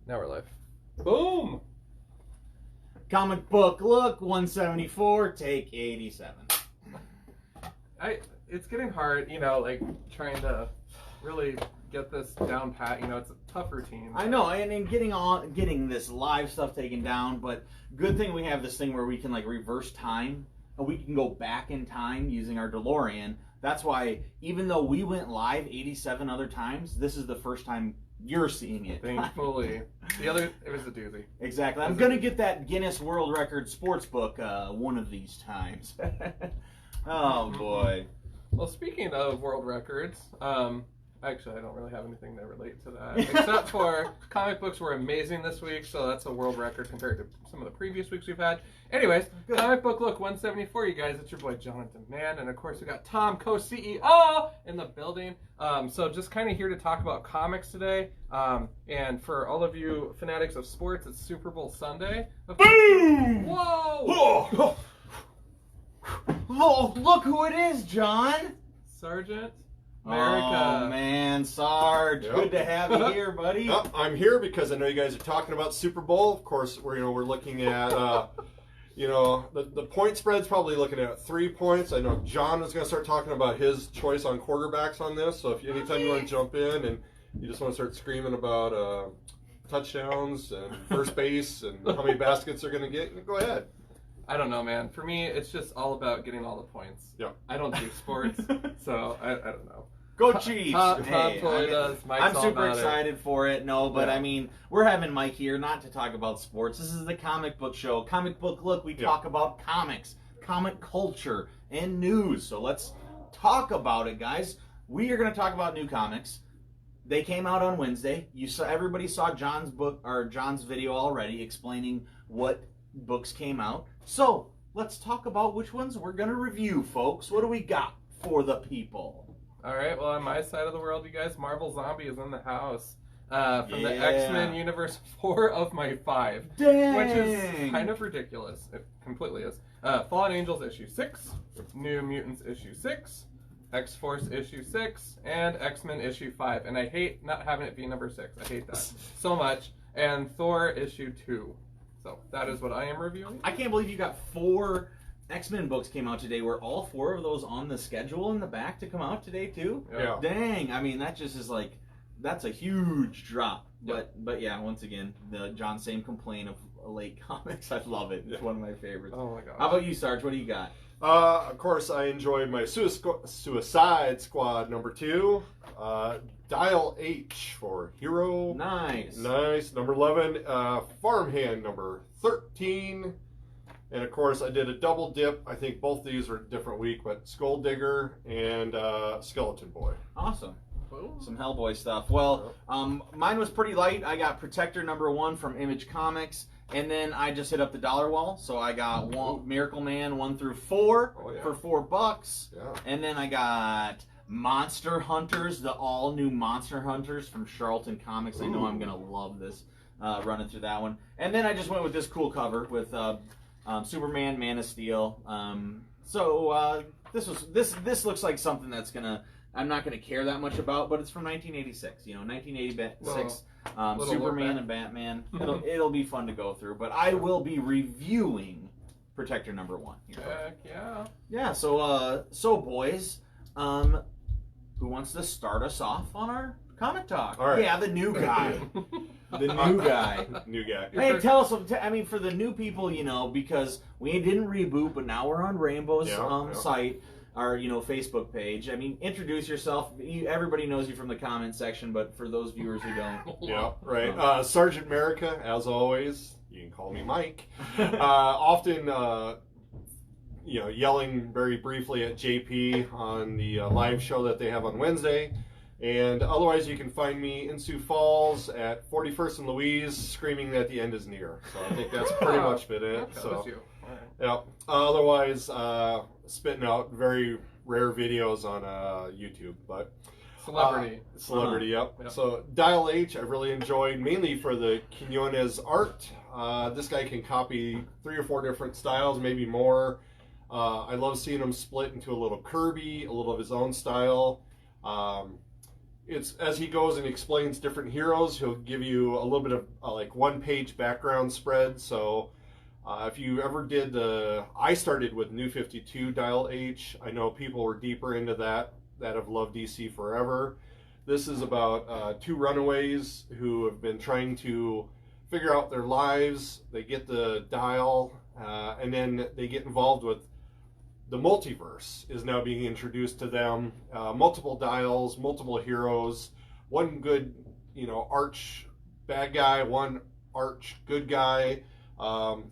Now we're live. Boom! Comic book look 174, take 87. It's getting hard, like trying to really get this down pat. It's a tough routine. I know, and getting this live stuff taken down, but good thing we have this thing where we can like reverse time, and we can go back in time using our DeLorean. That's why, even though we went live 87 other times, this is the first time you're seeing it. Thankfully. The other, it was a doozy. Exactly. I'm going to get that Guinness World Record sports book one of these times. Oh, boy. Well, speaking of world records, actually, I don't really have anything to relate to that, except for comic books were amazing this week, so that's a world record compared to some of the previous weeks we've had. Anyways, good. Comic book look 174, you guys. It's your boy Jonathan Mann, and of course we got Tom, co-CEO, in the building. So just kind of here to talk about comics today. And for all of you fanatics of sports, it's Super Bowl Sunday. Boom! Whoa! Oh, look who it is, John. Sergeant America. Oh, man, Sarge. Yep. Good to have you here, buddy. Yep, I'm here because I know you guys are talking about Super Bowl. Of course, we're looking at the point spread's probably looking at 3 points. I know John is going to start talking about his choice on quarterbacks on this. So if anytime you want to jump in and you just want to start screaming about touchdowns and first base and how many baskets they're going to get, go ahead. I don't know, man. For me, it's just all about getting all the points. Yeah. I don't do sports, so I don't know. Go Chiefs! Tom totally does. Mike's I'm all super about excited for it. No, but I mean, we're having Mike here not to talk about sports. This is the comic book show. Comic book look, we talk about comics, comic culture, and news. So let's talk about it, guys. We are going to talk about new comics. They came out on Wednesday. Everybody saw John's book or John's video already explaining what books came out. So let's talk about which ones we're going to review, folks. What do we got for the people? All right, well, on my side of the world, you guys, Marvel Zombie is in the house. From the X-Men universe, 4 of my 5. Dang! Which is kind of ridiculous. It completely is. Fallen Angels issue 6, New Mutants issue 6, X-Force issue 6, and X-Men issue 5. And I hate not having it be number 6. I hate that so much. And Thor issue 2. So that is what I am reviewing. I can't believe you got 4 X-Men books came out today. Were all 4 of those on the schedule in the back to come out today too? Yeah. Dang, I mean that just is like, that's a huge drop. Yeah. But yeah, once again, the John same complaint of late comics. I love it. It's one of my favorites. Oh my god. How about you, Sarge? What do you got? Of course, I enjoyed my Suicide Squad number 2. Dial H for Hero. Nice. Number 11. Farmhand number 13. And of course, I did a double dip. I think both these were a different week, but Skull Digger and Skeleton Boy. Awesome. Ooh. Some Hellboy stuff. Well, mine was pretty light. I got Protector number 1 from Image Comics, and then I just hit up the dollar wall. So I got Miracle Man 1 through 4 for $4. Yeah. And then I got Monster Hunters, the all-new Monster Hunters from Charlton Comics. I know I'm gonna love this. Running through that one, and then I just went with this cool cover with Superman, Man of Steel. This looks like something that's I'm not gonna care that much about, but it's from 1986. 1986 Superman and Batman. It'll be fun to go through, but I will be reviewing Protector number 1. Heck yeah. Yeah. So boys, who wants to start us off on our comic talk? All right. Yeah, the new guy. The new guy. New guy. Hey, tell us. I mean, for the new people, because we didn't reboot, but now we're on Rainbow's site, our Facebook page. I mean, introduce yourself. Everybody knows you from the comment section, but for those viewers who don't, Yeah, right. Sergeant America, as always. You can call me Mike. Often, yelling very briefly at JP on the live show that they have on Wednesday. And otherwise, you can find me in Sioux Falls at 41st and Louise, screaming that the end is near. So I think that's pretty much been it. That So, was you. All right. yeah. Otherwise, spitting out very rare videos on YouTube, but Celebrity. Yep. Yep. So Dial H, I really enjoyed mainly for the Quinones art. This guy can copy 3 or 4 different styles, maybe more. I love seeing him split into a little Kirby, a little of his own style. it's as he goes and explains different heroes, he'll give you a little bit of like 1-page background spread. So if you ever did I started with New 52 Dial H. I know people were deeper into that have loved DC forever. This is about 2 runaways who have been trying to figure out their lives. They get the dial, and then they get involved with the multiverse is now being introduced to them. Multiple dials, multiple heroes, one good, arch bad guy, one arch good guy.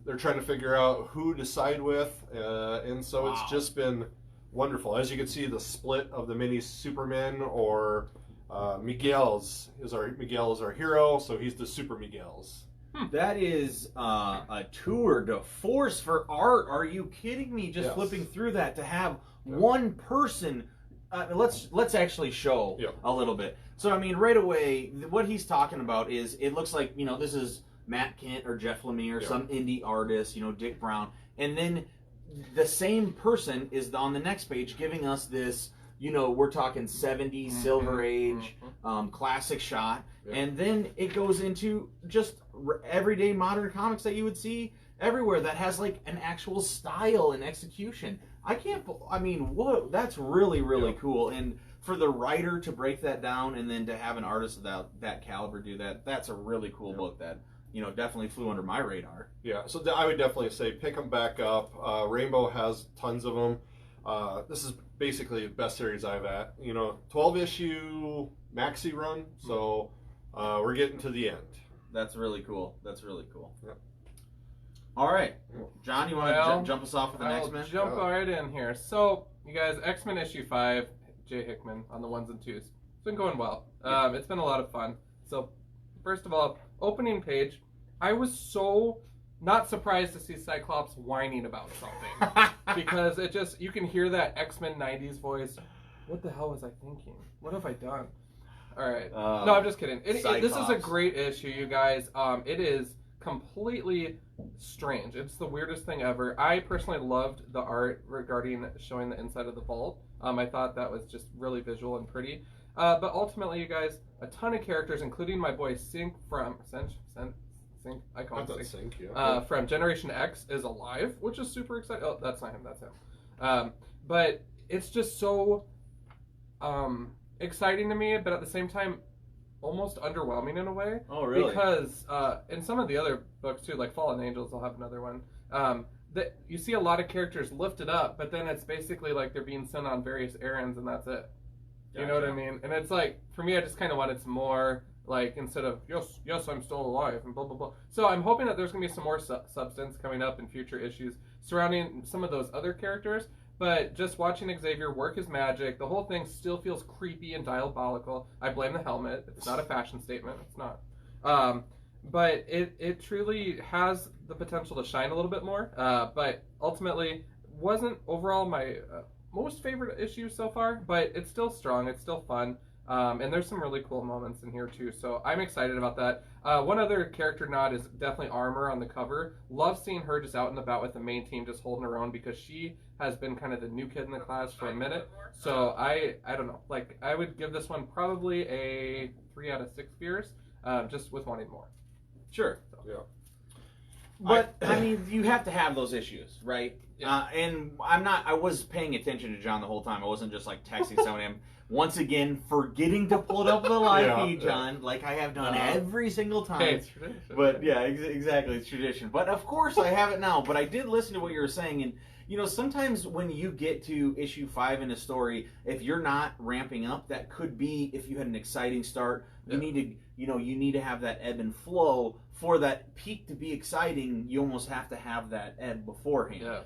They're trying to figure out who to side with, and so It's just been wonderful. As you can see, the split of the mini Supermen, or Miguel is our hero, so he's the Super Miguels. That is a tour de force for art. Are you kidding me? Just Yes. flipping through that to have one person. Let's actually show a little bit. So I mean, right away, what he's talking about is it looks like this is Matt Kent or Jeff Lemire or some indie artist, Dick Brown, and then the same person is on the next page giving us this. We're talking 70s, Silver Age, classic shot. Yeah. And then it goes into just everyday modern comics that you would see everywhere that has like an actual style and execution. Whoa, that's really, really cool. And for the writer to break that down and then to have an artist of that caliber do that, that's a really cool book that, definitely flew under my radar. Yeah, so I would definitely say pick them back up. Rainbow has tons of them. This is basically the best series I've at. 12-issue maxi run, so we're getting to the end. That's really cool. Yep. All right, John, you want to jump us off with the X-Men? I'll jump right in here. So, you guys, X-Men issue 5, Jay Hickman on the 1s and 2s. It's been going well. It's been a lot of fun. So, first of all, opening page, I was so not surprised to see Cyclops whining about something. Because you can hear that X-Men 90s voice. What the hell was I thinking? What have I done? All right. No, I'm just kidding. This is a great issue, you guys. It is completely strange. It's the weirdest thing ever. I personally loved the art regarding showing the inside of the vault. I thought that was just really visual and pretty. But ultimately, you guys, a ton of characters, including my boy Sync from from Generation X is alive, which is super exciting. Oh, that's not him, that's him. But it's just so exciting to me, but at the same time, almost underwhelming in a way. Oh, really? Because in some of the other books too, like Fallen Angels, I'll have another one. That you see a lot of characters lifted up, but then it's basically like they're being sent on various errands, and that's it. You know what I mean? And it's like, for me, I just kind of wanted some more. Like, instead of, yes, I'm still alive, and blah, blah, blah. So I'm hoping that there's going to be some more substance coming up in future issues surrounding some of those other characters. But just watching Xavier work his magic, the whole thing still feels creepy and diabolical. I blame the helmet. It's not a fashion statement. It's not. But it truly has the potential to shine a little bit more. But ultimately, wasn't overall my most favorite issue so far. But it's still strong. It's still fun. And there's some really cool moments in here too, so I'm excited about that. One other character nod is definitely Armor on the cover. Love seeing her just out and about with the main team, just holding her own, because she has been kind of the new kid in the class for a minute. So I don't know, like I would give this one probably a 3 out of 6 beers, just with wanting more. Sure. So. Yeah. But I mean, you have to have those issues, right? Yeah. And I was paying attention to John the whole time. I wasn't just like texting someone him. Once again, forgetting to pull it up the live feed, John, like I have done every single time. Hey, it's tradition. But yeah, exactly, it's tradition. But of course, I have it now. But I did listen to what you were saying, and sometimes when you get to issue 5 in a story, if you're not ramping up, that could be if you had an exciting start. You need to, you need to have that ebb and flow. For that peak to be exciting, you almost have to have that ebb beforehand. Yeah.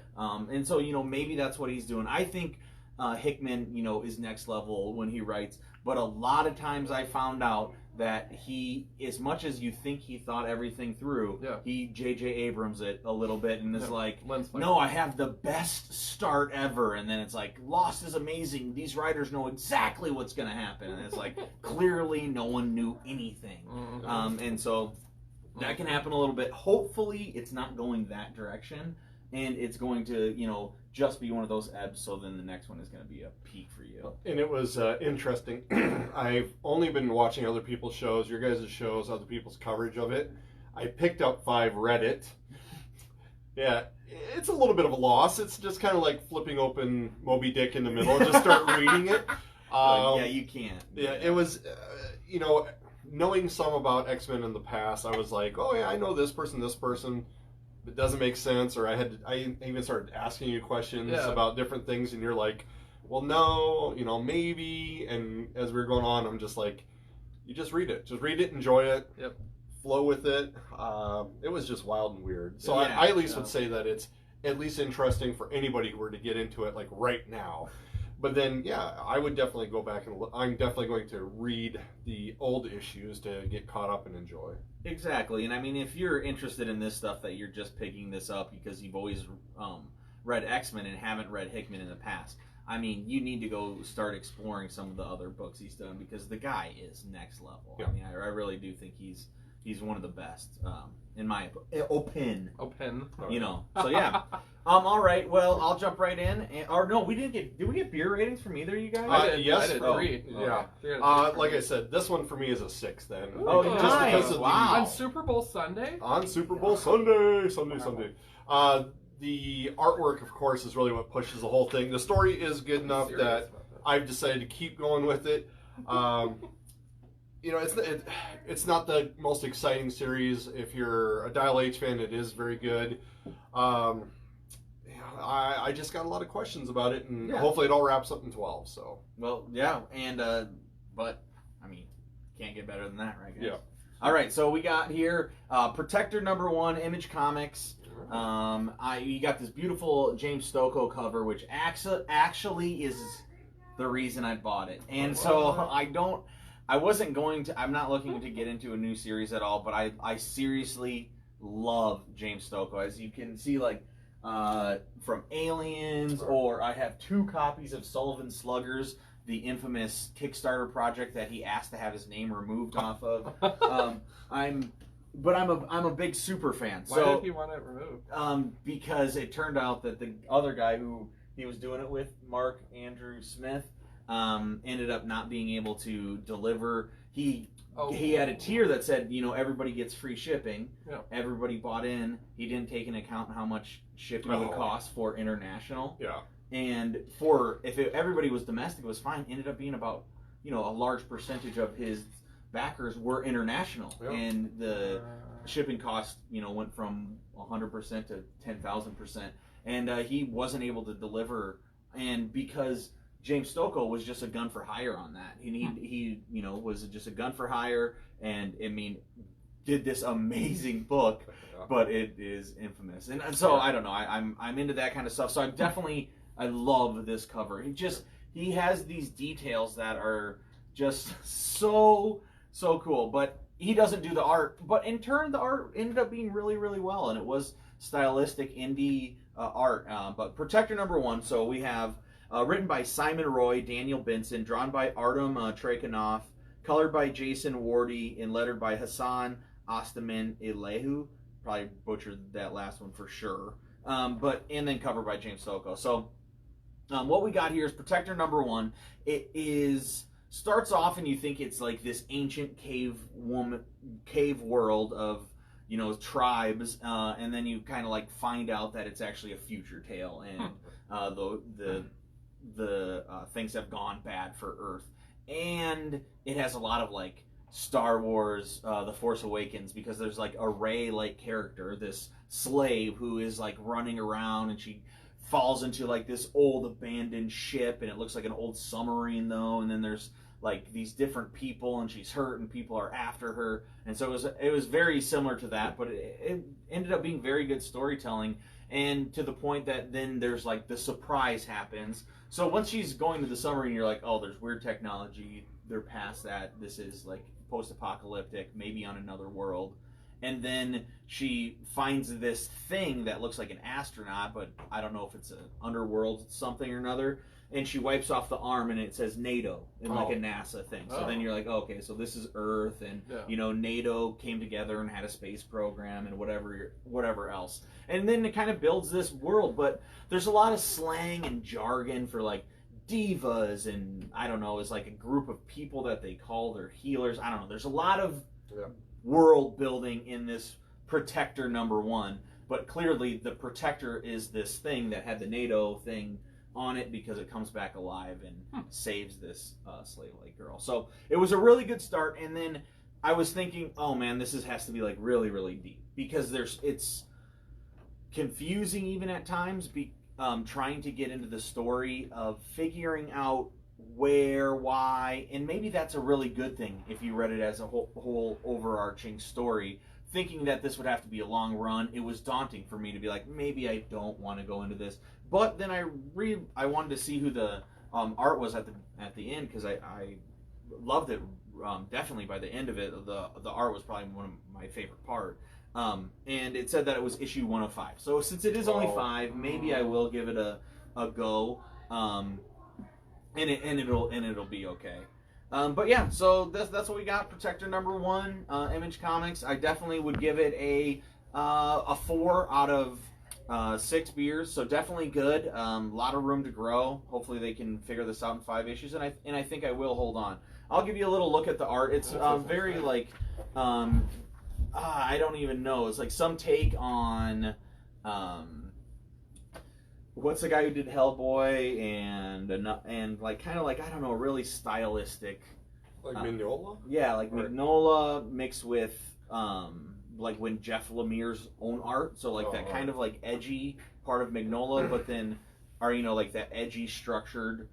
And so, maybe that's what he's doing. I think Hickman, is next level when he writes. But a lot of times I found out that he, as much as you think he thought everything through, he J.J. Abrams it a little bit and is like, no, I have the best start ever. And then it's like, Lost is amazing. These writers know exactly what's going to happen. And it's like, clearly no one knew anything. And so that can happen a little bit. Hopefully it's not going that direction. and it's going to, just be one of those ebbs, so then the next one is going to be a peak for you. And it was interesting. I've only been watching other people's shows, your guys' shows, other people's coverage of it. I picked up 5, read it. Yeah, it's a little bit of a loss. It's just kind of like flipping open Moby Dick in the middle and just start reading it. Yeah, you can't. Yeah, it was, knowing some about X-Men in the past, I was like, oh yeah, I know this person. It doesn't make sense, or I even started asking you questions about different things, and you're like, well, no, maybe. And as we were going on, I'm just like, you just read it, enjoy it, flow with it. It was just wild and weird. So I at least would say that it's at least interesting for anybody who were to get into it like right now. But then, I would definitely go back and look. I'm definitely going to read the old issues to get caught up and enjoy. Exactly. And I mean, if you're interested in this stuff, that you're just picking this up because you've always read X-Men and haven't read Hickman in the past, I mean, you need to go start exploring some of the other books he's done, because the guy is next level. Yeah. I mean, I really do think he's one of the best, in my opinion. So yeah. All right. Well, I'll jump right in. Did we get beer ratings from either of you guys? Yes. I did 3. Yeah. Like I said, this one for me is a 6 then. Oh, just nice. because of On Super Bowl Sunday? On Super Bowl Sunday. The artwork, of course, is really what pushes the whole thing. The story is good enough that I've decided to keep going with it. It's not the most exciting series. If you're a Dial H fan, it is very good. I just got a lot of questions about it, and hopefully it all wraps up in 12. So. Well, yeah, and but I mean, can't get better than that, right, guys? Yeah. All right, so we got here Protector #1, Image Comics. You got this beautiful James Stokoe cover, which actually is the reason I bought it, and so I'm not looking to get into a new series at all, but I seriously love James Stokoe. As you can see, like, from Aliens, or I have 2 copies of Sullivan Sluggers, the infamous Kickstarter project that he asked to have his name removed off of. I'm a big super fan. Why did he want it removed? Because it turned out that the other guy who he was doing it with, Mark Andrew Smith, ended up not being able to deliver. He had a tier that said, everybody gets free shipping. Yeah. Everybody bought in. He didn't take into account how much shipping would cost for international. Yeah. And everybody was domestic, it was fine. Ended up being about, a large percentage of his backers were international. Yeah. And the shipping cost, went from 100% to 10,000%. And he wasn't able to deliver. And because James Stokoe was just a gun for hire on that. He was just a gun for hire, and did this amazing book, but it is infamous. And so I don't know. I'm into that kind of stuff. So I love this cover. He has these details that are just so cool. But he doesn't do the art. But in turn, the art ended up being really, really well, and it was stylistic indie art. But Protector #1. So we have. Written by Simon Roy, Daniel Benson, drawn by Artem Trakhanov, colored by Jason Wardy, and lettered by Hassan Ostaman Elehu. Probably butchered that last one for sure. And then covered by James Stokoe. So what we got here is Protector #1. It starts off and you think it's like this ancient cave world of tribes, and then you kind of like find out that it's actually a future tale, and the things have gone bad for Earth, and it has a lot of like Star Wars, The Force Awakens, because there's like a Rey-like character, this slave who is like running around, and she falls into like this old abandoned ship, and it looks like an old submarine though, and then there's like these different people, and she's hurt, and people are after her, and so it was very similar to that, but it ended up being very good storytelling, and to the point that then there's like the surprise happens. So once she's going to the submarine, you're like, oh, there's weird technology, they're past that, this is like post-apocalyptic, maybe on another world. And then she finds this thing that looks like an astronaut, but I don't know if it's an underworld something or another. and she wipes off the arm, and it says NATO in like a NASA thing. So then you're like, oh, okay, so this is Earth, and you know, NATO came together and had a space program and whatever else. And then it kind of builds this world, but there's a lot of slang and jargon for like divas, and I don't know, it's like a group of people that they call their healers. I don't know. There's a lot of world building in this Protector #1, but clearly the Protector is this thing that had the NATO thing on it because it comes back alive and saves this slave-like girl. So it was a really good start, and then I was thinking, oh man, this has to be like really, really deep, because it's confusing even at times, trying to get into the story of figuring out where, why, and maybe that's a really good thing if you read it as a whole overarching story. Thinking that this would have to be a long run, it was daunting for me to be like, maybe I don't want to go into this. But then I wanted to see who the art was at the end, because I loved it. Definitely by the end of it, the art was probably one of my favorite part. And it said that it was issue 105. So since it is only 5, maybe I will give it a go. And it'll be okay. But yeah, so that's what we got. Protector #1, Image Comics. I definitely would give it a 4 out of 6 beers. So definitely good. A lot of room to grow. Hopefully they can figure this out in 5 issues, and I think I will hold on. I'll give you a little look at the art. It's very like I don't even know. It's like some take on what's the guy who did Hellboy and like kind of like, I don't know, really stylistic. Like Mignola? Yeah, like Mignola mixed with like when Jeff Lemire's own art. So like that kind of like edgy part of Mignola, but then like that edgy structured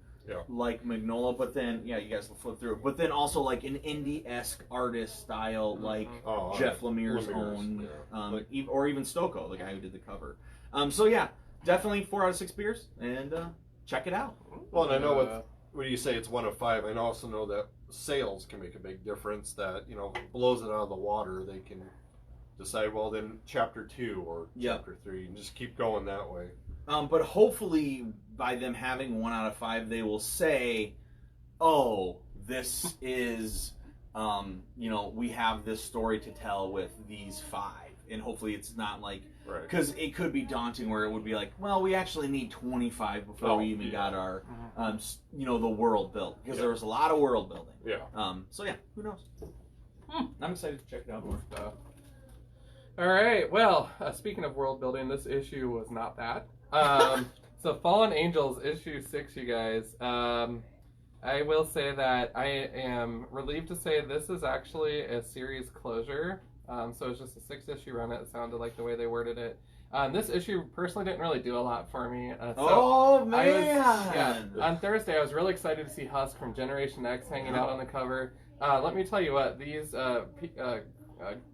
like Mignola, but then you guys will flip through it. But then also like an indie-esque artist style like Jeff Lemire's own or even Stocco, the guy who did the cover. So yeah, definitely 4 out of 6 beers, and check it out. Well, and I know when you say it's 1 of 5, I also know that sales can make a big difference. That blows it out of the water. They can decide, well, then chapter 2 or chapter 3, and just keep going that way. But hopefully, by them having 1 out of 5, they will say, "Oh, this is, we have this story to tell with these 5." And hopefully it's not like, because it could be daunting where it would be like, well, we actually need 25 before we even got our, the world built. Because there was a lot of world building. Yeah. So yeah, who knows? I'm excited to check it out more. All right. Well, speaking of world building, this issue was not that. So Fallen Angels issue 6, you guys. I will say that I am relieved to say this is actually a series closure. So it's just a 6-issue run. It sounded like the way they worded it. This issue personally didn't really do a lot for me. Oh man! On Thursday I was really excited to see Husk from Generation X hanging out on the cover. Let me tell you what, these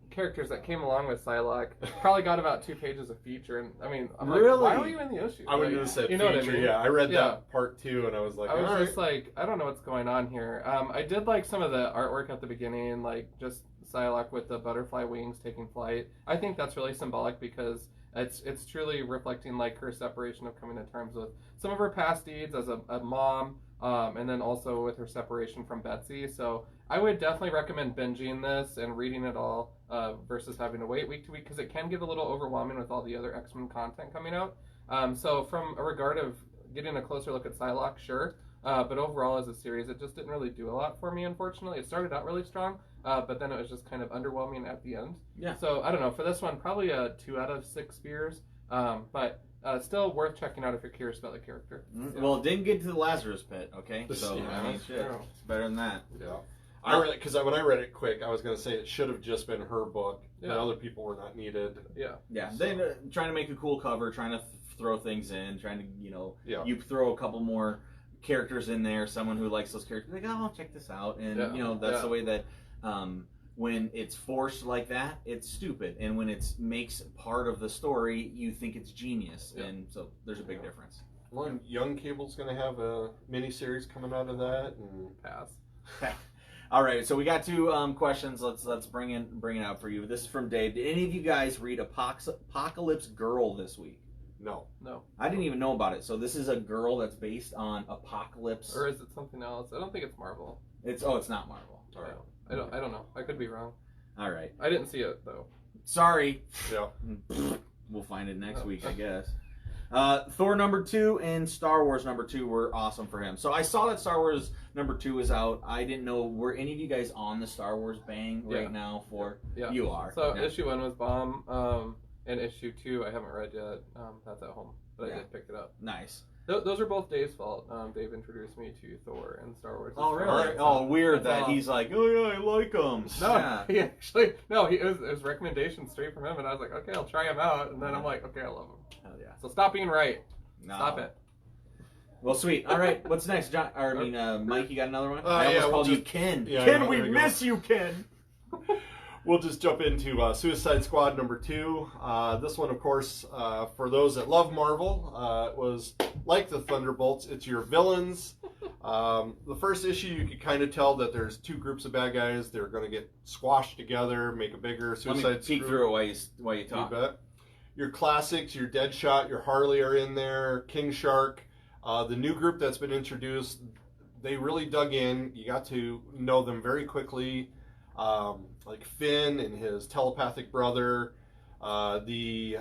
characters that came along with Psylocke probably got about 2 pages of feature, and I mean, I'm like, why are you in the issue? I wouldn't have said feature. What I mean? Yeah, I read that part too, and I was like, just like, I don't know what's going on here. I did like some of the artwork at the beginning, like just Psylocke with the butterfly wings taking flight. I think that's really symbolic because it's truly reflecting like her separation of coming to terms with some of her past deeds as a mom, and then also with her separation from Betsy. So I would definitely recommend binging this and reading it all versus having to wait week to week, because it can get a little overwhelming with all the other X-Men content coming out. So from a regard of getting a closer look at Psylocke, sure. But overall as a series, it just didn't really do a lot for me, unfortunately. It started out really strong, but then it was just kind of underwhelming at the end. Yeah. So I don't know, for this one, probably a 2 out of 6 beers. But still worth checking out if you're curious about the character. Well, it didn't get to the Lazarus Pit, okay? So, I mean, shit, it's better than that. Yeah. Because when I read it quick, I was going to say it should have just been her book. Yeah. The other people were not needed. Yeah. Yeah. So. They're trying to make a cool cover, trying to throw things in, trying to, you throw a couple more characters in there, someone who likes those characters, like, oh, check this out. And, that's the way that when it's forced like that, it's stupid. And when it makes part of the story, you think it's genius. Yeah. And so there's a big difference. Well, Young Cable's going to have a mini-series coming out of that. And pass. All right, so we got 2 questions. Let's bring it out for you. This is from Dave. Did any of you guys read Apocalypse Girl this week? No. I didn't even know about it. So this is a girl that's based on Apocalypse. Or is it something else? I don't think it's Marvel. It's not Marvel. All right. I don't know. I could be wrong. All right. I didn't see it though. Sorry. Yeah. We'll find it next week, I guess. Thor #2 and Star Wars #2 were awesome for him. So I saw that Star Wars #2 is out. I didn't know, were any of you guys on the Star Wars bang right now for? Yeah. You are. So yeah. issue 1 was bomb, and issue 2 I haven't read yet. That's at home, but I did pick it up. Nice. Those are both Dave's fault. Dave introduced me to Thor and Star Wars. Oh, really? Oh, weird that he's like, oh yeah, I like them. No, Yeah. he actually, no, it was recommendation straight from him, and I was like, okay, I'll try him out, and then I'm like, okay, I love him. Hell yeah. So stop being right. No. Stop it. Well, sweet. All right, what's next, John? Or, I mean, Mike, you got another one? I almost yeah, called we'll you Ken. yeah, Ken, yeah, we there you go. miss you, Ken. We'll just jump into Suicide Squad #2. This one, of course, for those that love Marvel, it was like the Thunderbolts. It's your villains. The first issue, you could kind of tell that there's two groups of bad guys. They're going to get squashed together, make a bigger Suicide Let me peek through it while you talk. You bet. Your classics, your Deadshot, your Harley are in there. King Shark. The new group that's been introduced, they really dug in. You got to know them very quickly. Like Finn and his telepathic brother. The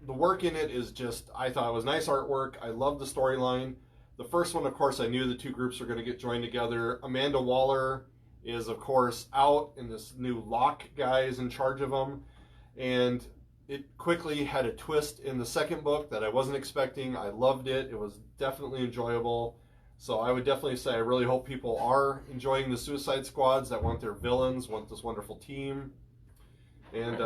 work in it is just, I thought it was nice artwork. I love the storyline. The first one, of course, I knew the two groups were going to get joined together. Amanda Waller is, of course, out, and this new Locke guy is in charge of them. And it quickly had a twist in the second book that I wasn't expecting. I loved it. It was definitely enjoyable. So I would definitely say I really hope people are enjoying the Suicide Squads that want their villains, want this wonderful team. And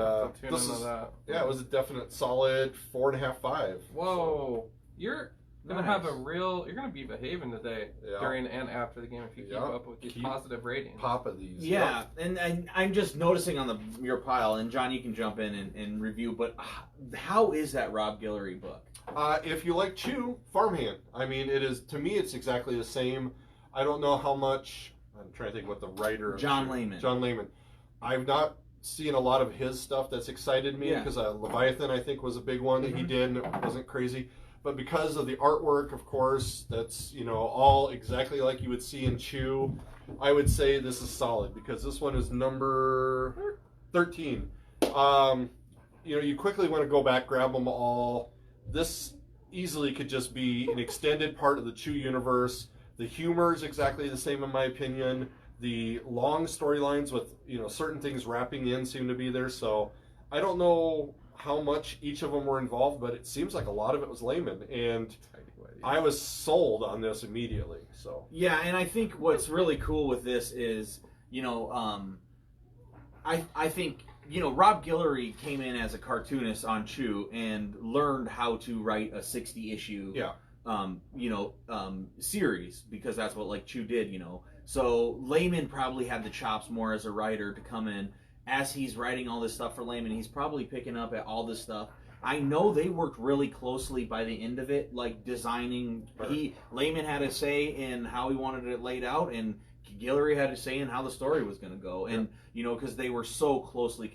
this is, yeah, it was a definite solid 4.5, 5. Whoa, you're gonna have you're gonna be behaving today during and after the game if you keep up with these positive ratings. Pop of these. Yeah, and I'm just noticing on your pile, and John, you can jump in and review, but how is that Rob Guillory book? If you like Chew, Farmhand. I mean, it is, to me, it's exactly the same. I don't know how much, I'm trying to think what the writer of John Layman. John Layman. I've not seen a lot of his stuff that's excited me, because Leviathan, I think, was a big one that he did, and it wasn't crazy. But because of the artwork, of course, that's, you know, all exactly like you would see in Chew, I would say this is solid, because this one is number 13. You know, you quickly want to go back, grab them all. This easily could just be an extended part of the Chew universe. The humor is exactly the same, in my opinion. The long storylines with, you know, certain things wrapping in seem to be there. So I don't know how much each of them were involved, but it seems like a lot of it was Layman, and I was sold on this immediately. So yeah, and I think what's really cool with this is, you know, I think, you know, Rob Guillory came in as a cartoonist on Chew and learned how to write a 60-issue, you know, series, because that's what like Chew did, you know. So Layman probably had the chops more as a writer to come in. As he's writing all this stuff for Layman, he's probably picking up at all this stuff. I know they worked really closely by the end of it, like designing. Layman had a say in how he wanted it laid out, and Guillory had a say in how the story was going to go. And you know, because they were so closely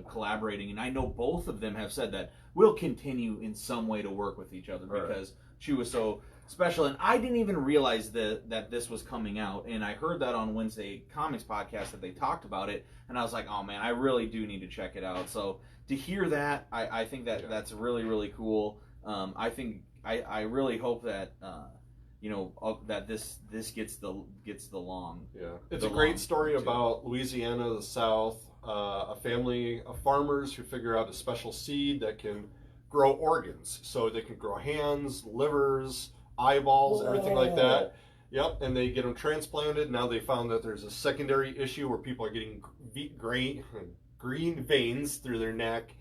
collaborating, and I know both of them have said that we'll continue in some way to work with each other because Chew was so special. And I didn't even realize that this was coming out, and I heard that on Wednesday Comics podcast that they talked about it, and I was like, oh man, I really do need to check it out. So to hear that, I think that that's really, really cool. I think I really hope that you know, that this gets the long. Yeah, it's a great story about Louisiana, the South, a family of farmers who figure out a special seed that can grow organs, so they can grow hands, livers, eyeballs, everything like that. Yep, and they get them transplanted. Now they found that there's a secondary issue where people are getting green veins through their neck.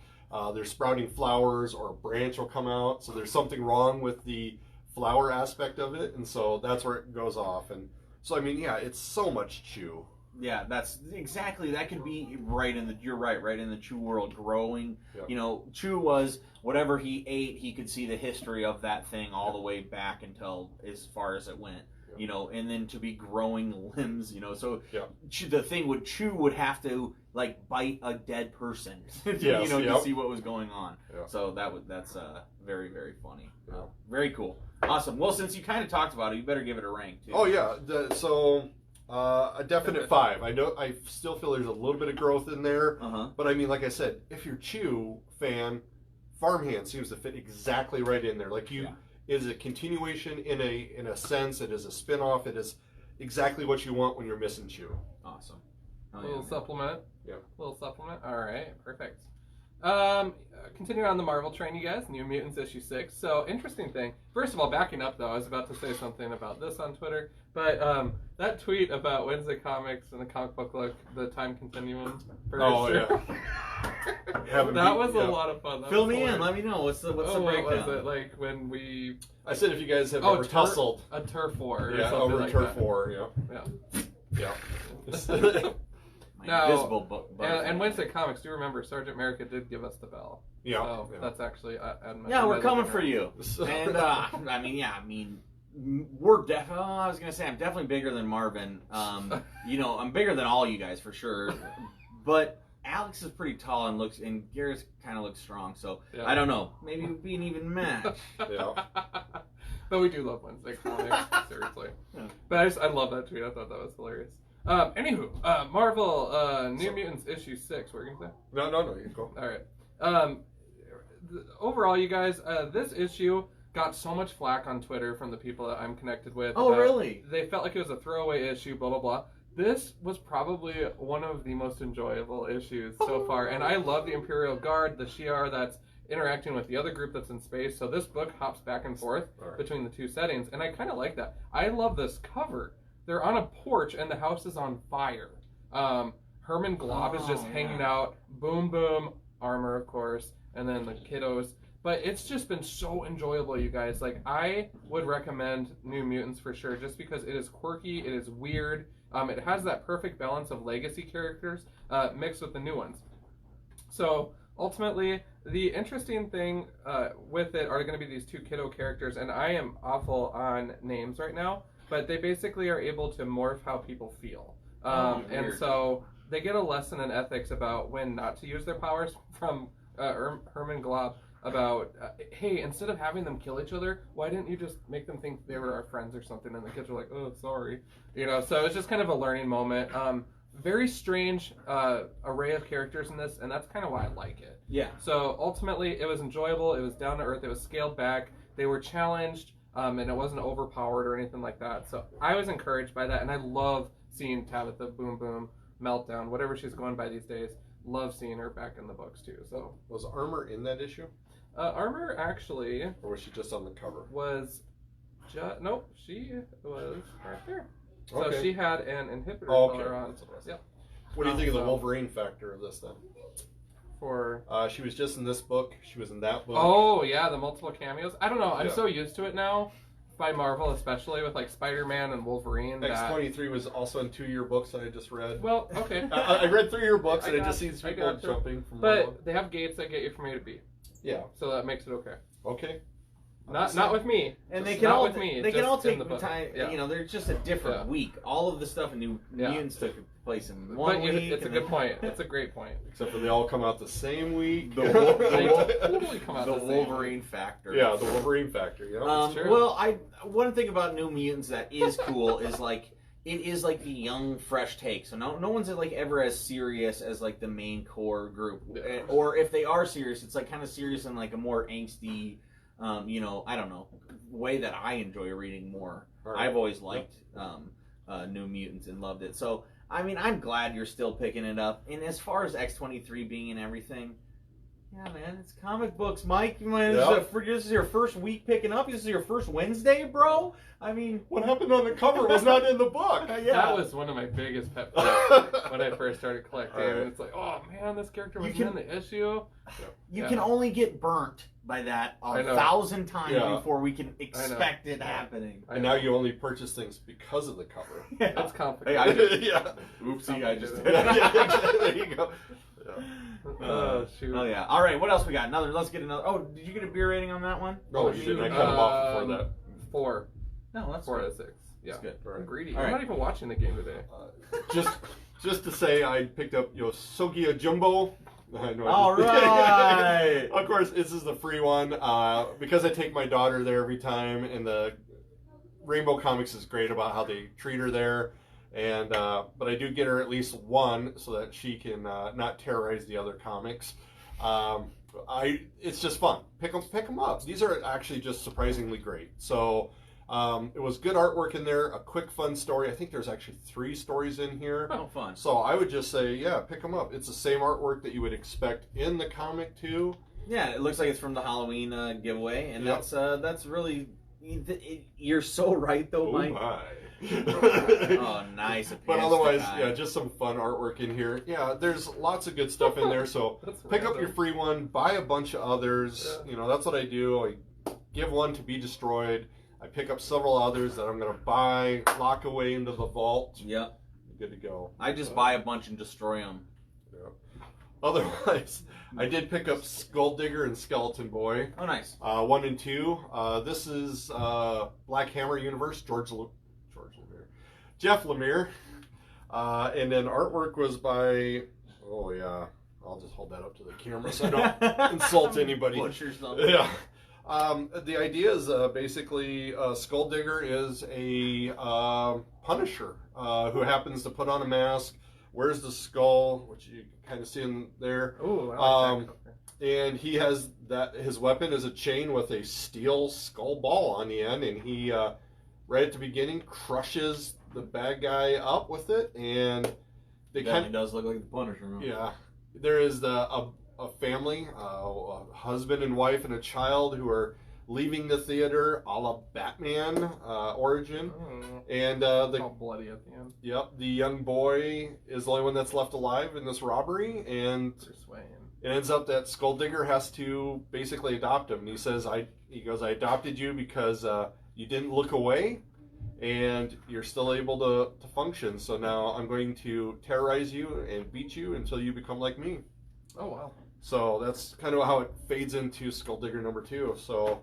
They're sprouting flowers, or a branch will come out. So there's something wrong with the flower aspect of it, and so that's where it goes off. And so I mean, yeah, it's so much Chew. Yeah, that's exactly, that could be right in the, you're right in the Chew world growing. You know, Chew was whatever he ate, he could see the history of that thing all the way back until as far as it went. you know, and then to be growing limbs, you know. So Yeah. the thing would have to like bite a dead person, Yes, you know, yep. to see what was going on. Yeah. So that's very, very funny. Yeah. Very cool. Awesome. Well, since you kind of talked about it, you better give it a rank too. Oh yeah. A definite 5. I know. I still feel there's a little bit of growth in there, but I mean, like I said, if you're Chew fan, Farmhand seems to fit exactly right in there. Like you, is a continuation in a sense. It is a spin-off. It is exactly what you want when you're missing Chew. Awesome. A little supplement. Yeah. Little supplement. All right. Perfect. Continuing on the Marvel train, you guys. New Mutants issue 6. So interesting thing. First of all, backing up though, I was about to say something about this on Twitter, but that tweet about Wednesday Comics and the comic book look, the time continuum. Oh yeah. That was a lot of fun. Fill me in. Let me know what's the breakdown. What was it like when we? I said if you guys have ever tussled. A turf war. Yeah, or over like turf that. war. Yeah. Yeah. Invisible book. And Wednesday Comics, do remember Sergeant America did give us the bell. Yeah. So that's actually. We're coming for you. And we're definitely. I was gonna say I'm definitely bigger than Marvin. You know, I'm bigger than all you guys for sure. But Alex is pretty tall and Garrett's kind of looks strong. So I don't know. Maybe it would be an even match. Yeah. But we do love Wednesday Comics, seriously. Yeah. But I love that tweet. I thought that was hilarious. Anywho, Marvel New Mutants issue 6. What were you gonna say? No. You go. All right. Overall, you guys, this issue got so much flack on Twitter from the people that I'm connected with. Oh, really? They felt like it was a throwaway issue, blah, blah, blah. This was probably one of the most enjoyable issues so far. And I love the Imperial Guard, the Shi'ar that's interacting with the other group that's in space. So this book hops back and forth between the two settings. And I kind of like that. I love this cover. They're on a porch and the house is on fire. Herman Glob is just hanging out. Boom, boom. Armor, of course. And then the kiddos. But it's just been so enjoyable, you guys. Like, I would recommend New Mutants for sure, just because it is quirky, it is weird. It has that perfect balance of legacy characters mixed with the new ones. So, ultimately, the interesting thing with it are going to be these two kiddo characters, and I am awful on names right now, but they basically are able to morph how people feel. And so, they get a lesson in ethics about when not to use their powers from Herman Glob. About, hey, instead of having them kill each other, why didn't you just make them think they were our friends or something? And the kids were like, oh, sorry. You know, so it's just kind of a learning moment. Very strange array of characters in this, and that's kind of why I like it. Yeah. So ultimately, it was enjoyable. It was down to earth. It was scaled back. They were challenged, and it wasn't overpowered or anything like that. So I was encouraged by that, and I love seeing Tabitha Boom Boom Meltdown, whatever she's going by these days. Love seeing her back in the books, too. So was Armor in that issue? Armor actually, or was she just on the cover? Was nope, she was right there. Okay. So she had an inhibitor color on. Yep. What do you think of the Wolverine factor of this then? For she was just in this book. She was in that book. Oh yeah, the multiple cameos. I don't know. I'm so used to it now, by Marvel, especially with like Spider-Man and Wolverine. X-23 was also in 2-year books that I just read. Well, okay. I read 3-year books and I just see people jumping from But one. they have gates that get you from A to B. Yeah. So that makes it okay. Okay. Not with me. And just they can all with me. They can all take the time. Yeah. You know, they're just a different week. All of the stuff in New Mutants took place in one week. It's a good point. It's a great point. Except for they all come out the same week. They totally come out the the same Wolverine week. factor. Yeah, the Wolverine factor. Yeah, that's true. Well, one thing about New Mutants that is cool is like it is like the young, fresh take. So no one's like ever as serious as like the main core group. Or if they are serious, it's like kind of serious in like a more angsty, you know, I don't know, way that I enjoy reading more. Right. I've always liked New Mutants and loved it. So I mean, I'm glad you're still picking it up. And as far as X-23 being and everything. Yeah, man, it's comic books, Mike. This is your first week picking up. This is your first Wednesday, bro. I mean, what happened on the cover was not in the book. Yeah. That was one of my biggest pet peeves when I first started collecting. Right. And it's like, oh man, this character was in the issue. You can only get burnt by that 1,000 times before we can expect it happening. And now you only purchase things because of the cover. That's complicated. Oopsie, I just did. There you go. Oh shoot! Oh yeah. All right. What else we got? Let's get another. Oh, did you get a beer rating on that one? No, you didn't. I cut them off before that. 4. No, that's 4 out of 6. Yeah. It's good. I'm greedy. All I'm right. not even watching the game today. Just to say, I picked up Yosogia Jumbo. I know All right. Of course, this is the free one because I take my daughter there every time, and the Rainbow Comics is great about how they treat her there. And but I do get her at least one so that she can not terrorize the other comics. It's just fun. Pick them up. These are actually just surprisingly great. So it was good artwork in there, a quick fun story. I think there's actually 3 stories in here. Oh, fun. So I would just say, yeah, pick them up. It's the same artwork that you would expect in the comic too. Yeah, it looks like it's from the Halloween giveaway, and Yep. that's really. You're so right, though, Mike. My. Oh, nice. But otherwise, yeah, just some fun artwork in here. Yeah, there's lots of good stuff in there. So pick up your free one, buy a bunch of others. Yeah. You know, that's what I do. I give one to be destroyed. I pick up several others that I'm going to buy, lock away into the vault. Yep. Good to go. I just buy a bunch and destroy them. Yeah. Otherwise, I did pick up Skull Digger and Skeleton Boy. Oh, nice. 1 and 2. This is Black Hammer Universe, Jeff Lemire. And then artwork was by, oh yeah, I'll just hold that up to the camera so I don't insult anybody. Butcher something. Yeah. The idea is basically Skull Digger is a Punisher who happens to put on a mask, wears the skull, which you kind of see in there. Oh, I like that. And he has his weapon is a chain with a steel skull ball on the end, and he right at the beginning crushes the bad guy up with it, and they kind of does look like the Punisher. Huh? Yeah, there is a family, a husband and wife and a child who are leaving the theater, a la Batman origin, and All bloody at the end. Yep, the young boy is the only one that's left alive in this robbery, and They're swaying. it ends up that Skull Digger has to basically adopt him. And he says, I adopted you because you didn't look away, and you're still able to function. So now I'm going to terrorize you and beat you until you become like me. Oh, wow. So that's kind of how it fades into Skull Digger number 2. So,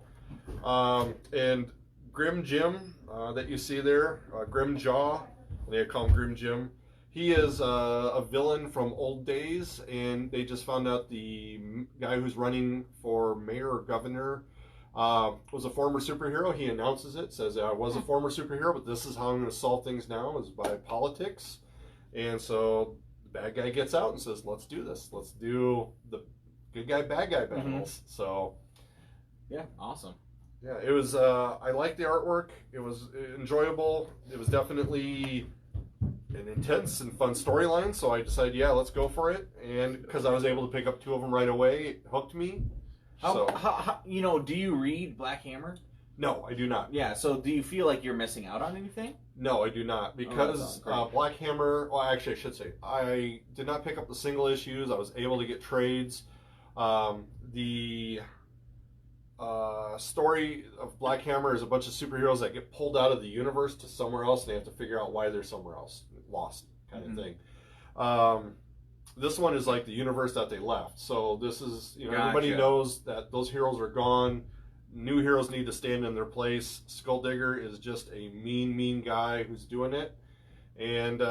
and Grim Jim that you see there, Grim Jaw, they call him Grim Jim. He is a villain from old days, and they just found out the guy who's running for mayor or governor was a former superhero. He announces it, says, I was a former superhero, but this is how I'm going to solve things now, is by politics. And so the bad guy gets out and says, let's do this. Let's do the good guy, bad guy battles. So, yeah, awesome. yeah, it was, I liked the artwork. It was enjoyable. It was definitely an intense and fun storyline, so I decided, yeah, let's go for it. And because I was able to pick up 2 of them right away, it hooked me. How, do you read Black Hammer? No, I do not. Yeah, so do you feel like you're missing out on anything? No, I do not, because Black Hammer, well, actually I should say, I did not pick up the single issues. I was able to get trades. The story of Black Hammer is a bunch of superheroes that get pulled out of the universe to somewhere else, and they have to figure out why they're somewhere else, lost kind of thing. This one is like the universe that they left. So this is, everybody knows that those heroes are gone. New heroes need to stand in their place. Skull Digger is just a mean guy who's doing it, and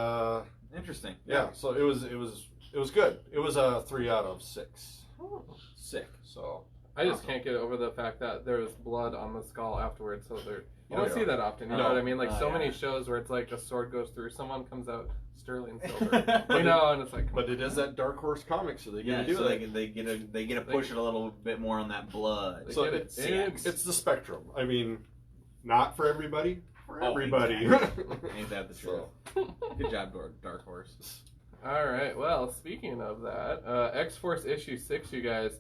interesting. Yeah, so it was good. It was a 3 out of 6. Oh. Sick. So I just can't get over the fact that there was blood on the skull afterwards. So you don't yeah. see that often. You No. know what I mean? Like so many shows where it's like a sword goes through, someone comes out sterling silver. And it's like. But it is that Dark Horse comic, so they get to do so it. they get to push it a little bit more on that blood. So it's the spectrum. I mean, not for everybody. For everybody. Ain't that the truth? Good job, Dark Horse. All right. Well, speaking of that, X-Force issue 6, you guys.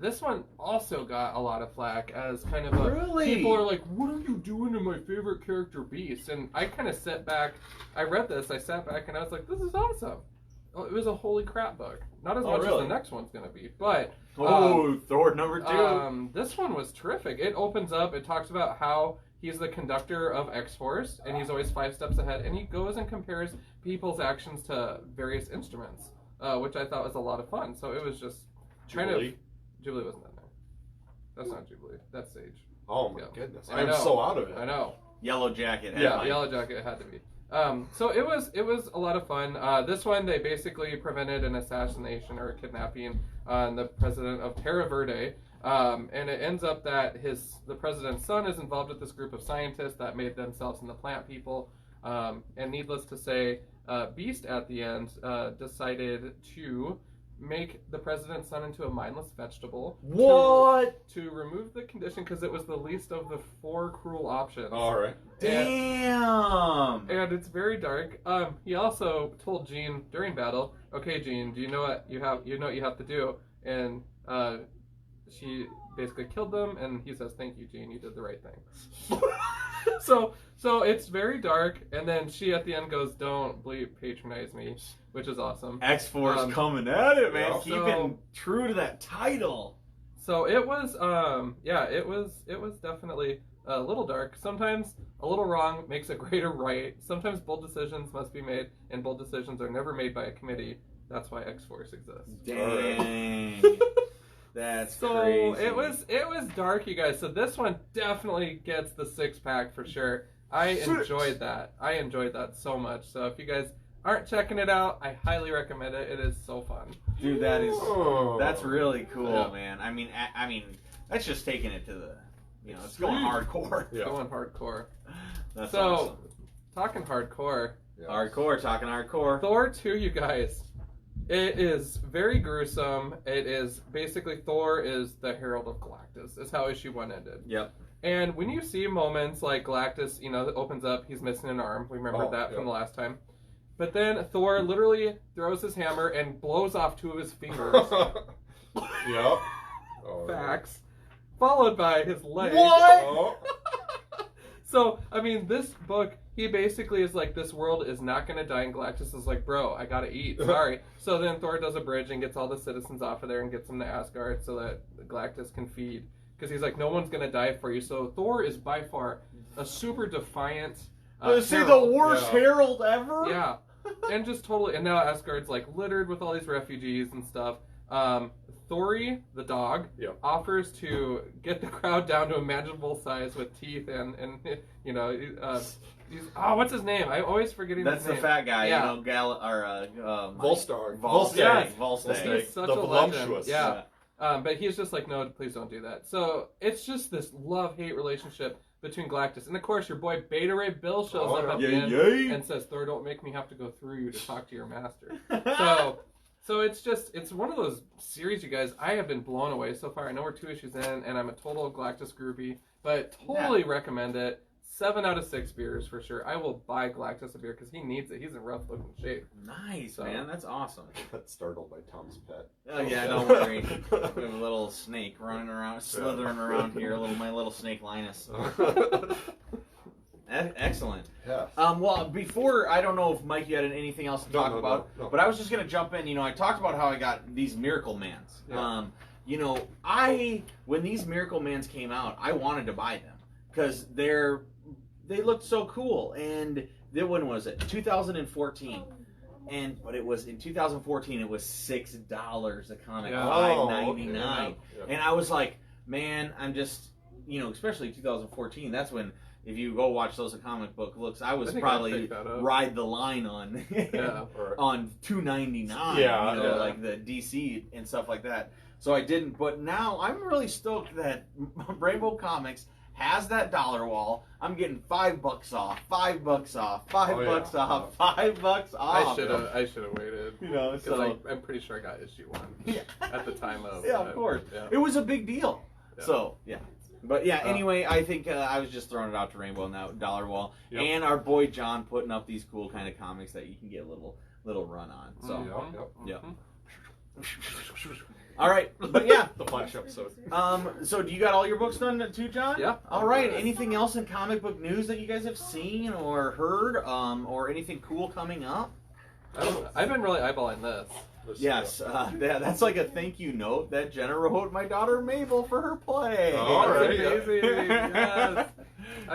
This one also got a lot of flack as kind of people are like, what are you doing to my favorite character, Beast? And I kind of sat back. I read this. I sat back and I was like, this is awesome. It was a holy crap book. Not as much as the next one's gonna be, but Thor number 2. This one was terrific. It opens up. It talks about how he's the conductor of X-Force, and he's always 5 steps ahead. And he goes and compares people's actions to various instruments, which I thought was a lot of fun. So it was just Jubilee wasn't in there. That's not Jubilee. That's Sage. Oh my goodness! I know. I'm so out of it. I know. Yellow Jacket. Yeah, headline. Yellow Jacket it had to be. So it was a lot of fun. This one they basically prevented an assassination or a kidnapping on the president of Terra Verde, and it ends up that the president's son is involved with this group of scientists that made themselves into plant people. And needless to say, Beast at the end decided to make the president's son into a mindless vegetable. What? To remove the condition because it was the least of the 4 cruel options. All right. Damn. And it's very dark. He also told Jean during battle, "Okay, Jean, do you know what you have? You know what you have to do." And she basically killed them, and he says, "Thank you, Jean. You did the right thing." So it's very dark, and then she at the end goes, "Don't patronize me," which is awesome. XForce coming at it, man. Yeah. Keeping true to that title. So it was, it was definitely a little dark. Sometimes a little wrong makes a greater right. Sometimes bold decisions must be made, and bold decisions are never made by a committee. That's why XForce exists. Dang. That's So crazy. it was dark, you guys. So this one definitely gets the 6-pack for sure. I enjoyed that. I enjoyed that so much. So if you guys aren't checking it out, I highly recommend it. It is so fun. Dude, that's really cool, Yeah. man. I mean, that's just taking it to the, it's going hardcore. Yeah. Going hardcore. That's So, awesome. talking hardcore. Yeah. Hardcore, talking hardcore. Thor 2, you guys. It is very gruesome. It is basically Thor is the Herald of Galactus. Is how issue 1 ended. Yep. And when you see moments like Galactus, that opens up, he's missing an arm. We remember that from the last time. But then Thor literally throws his hammer and blows off 2 of his fingers. Yep. Oh, Facts. Followed by his leg. What? Oh. So, I mean, this book, he basically is like, this world is not going to die, and Galactus is like, bro, I gotta eat. Sorry. So then Thor does a bridge and gets all the citizens off of there and gets them to Asgard so that Galactus can feed. Because he's like, no one's going to die for you. So Thor is by far a super defiant Is he the herald. worst herald ever? Yeah. And just totally, and now Asgard's like littered with all these refugees and stuff. Thori, the dog, offers to get the crowd down to a manageable size with teeth and what's his name? I'm always forgetting That's his the name. fat guy, Yeah. Volstagg. Volstagg. He's such The a legend. voluptuous. Yeah. But he's just like, no, please don't do that. So it's just this love-hate relationship between Galactus. And of course, your boy Beta Ray Bill shows up at the end and says, Thor, don't make me have to go through you to talk to your master. So it's one of those series, you guys, I have been blown away so far. I know we're 2 issues in, and I'm a total Galactus groupie, but totally recommend it. 7 out of 6 beers for sure. I will buy Galactus a beer because he needs it. He's in rough looking shape. Nice, man. That's awesome. Got startled by Tom's pet. Oh, yeah, don't worry. We have a little snake running around, slithering around here. My little snake Linus. Excellent. Yeah. Well, before, I don't know if Mikey had anything else to talk about, no. but I was just going to jump in. I talked about how I got these Miracle Mans. Yeah. When these Miracle Mans came out, I wanted to buy them because they looked so cool. And then when was it? 2014. But it was in 2014. It was $6 a comic, $5.99, Yeah. and I was like, man, I'm just, especially 2014. That's when, if you go watch those comic book looks, I was probably ride the line on on $2.99. Like the DC and stuff like that. So I didn't, but now I'm really stoked that Rainbow Comics has that dollar wall. I'm getting $5 off, $5 off, $5 off, $5 off. I should have waited. So I'm pretty sure I got issue 1 at the time of. Yeah, of course. Yeah. It was a big deal. Yeah. So yeah. But yeah, anyway, I think I was just throwing it out to Rainbow and that dollar wall, and our boy John putting up these cool kind of comics that you can get a little run on. So Yep. All right, but yeah. The Flash episode. So do you got all your books done too, John? Yeah. All right. Anything else in comic book news that you guys have seen or heard, or anything cool coming up? I've been really eyeballing this. Yes, that's like a thank you note that Jenna wrote my daughter Mabel for her play. All right. That's amazing. Yes.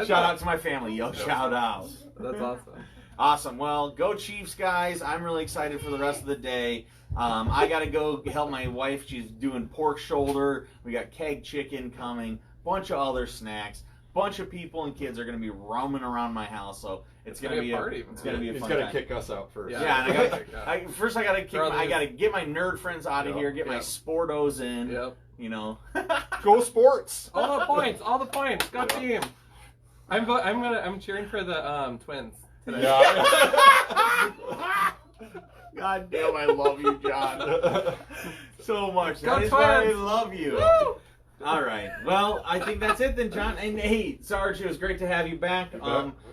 Shout out to my family, yo! Shout out. That's awesome. Awesome. Well, go Chiefs, guys! I'm really excited for the rest of the day. I gotta go help my wife. She's doing pork shoulder. We got keg chicken coming. Bunch of other snacks. bunch of people and kids are going to be roaming around my house, so it's going to be a party. It's going to be a He's fun got to time. kick us out first. Yeah, and I got to get my nerd friends out of Yep. here, get my Yep. Sportos in. Yep. You know. Go sports. All the points. All the points. Go team. I'm cheering for the Twins today. Yeah. God damn, I love you, John. So much. Go That is why I Twins! love you. Woo! All right. Well, I think that's it then, John. And hey, Sarge, it was great to have you back.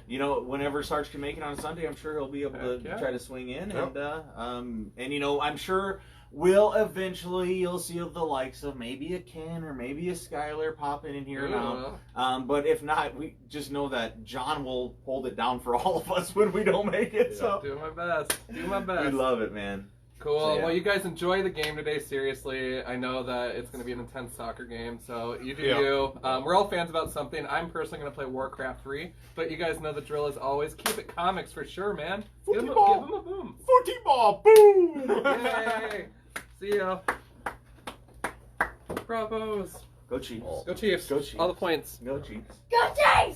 You know, whenever Sarge can make it on Sunday, I'm sure he'll be able to try to swing in. Yep. And you know, I'm sure you'll see the likes of maybe a Ken or maybe a Skylar popping in here now. But if not, we just know that John will hold it down for all of us when we don't make it. Yeah. So Do my best. Do my best. we love it, man. Cool. So, yeah. Well, you guys enjoy the game today. Seriously, I know that it's going to be an intense soccer game, so you do you. We're all fans about something. I'm personally going to play Warcraft 3, but you guys know the drill is always keep it comics for sure, man. Give them a boom. Footy ball, boom! Yay! See ya. Bravos. Go Chiefs. Go Chiefs. Go Chiefs. All the points. Go Chiefs. Go Chiefs!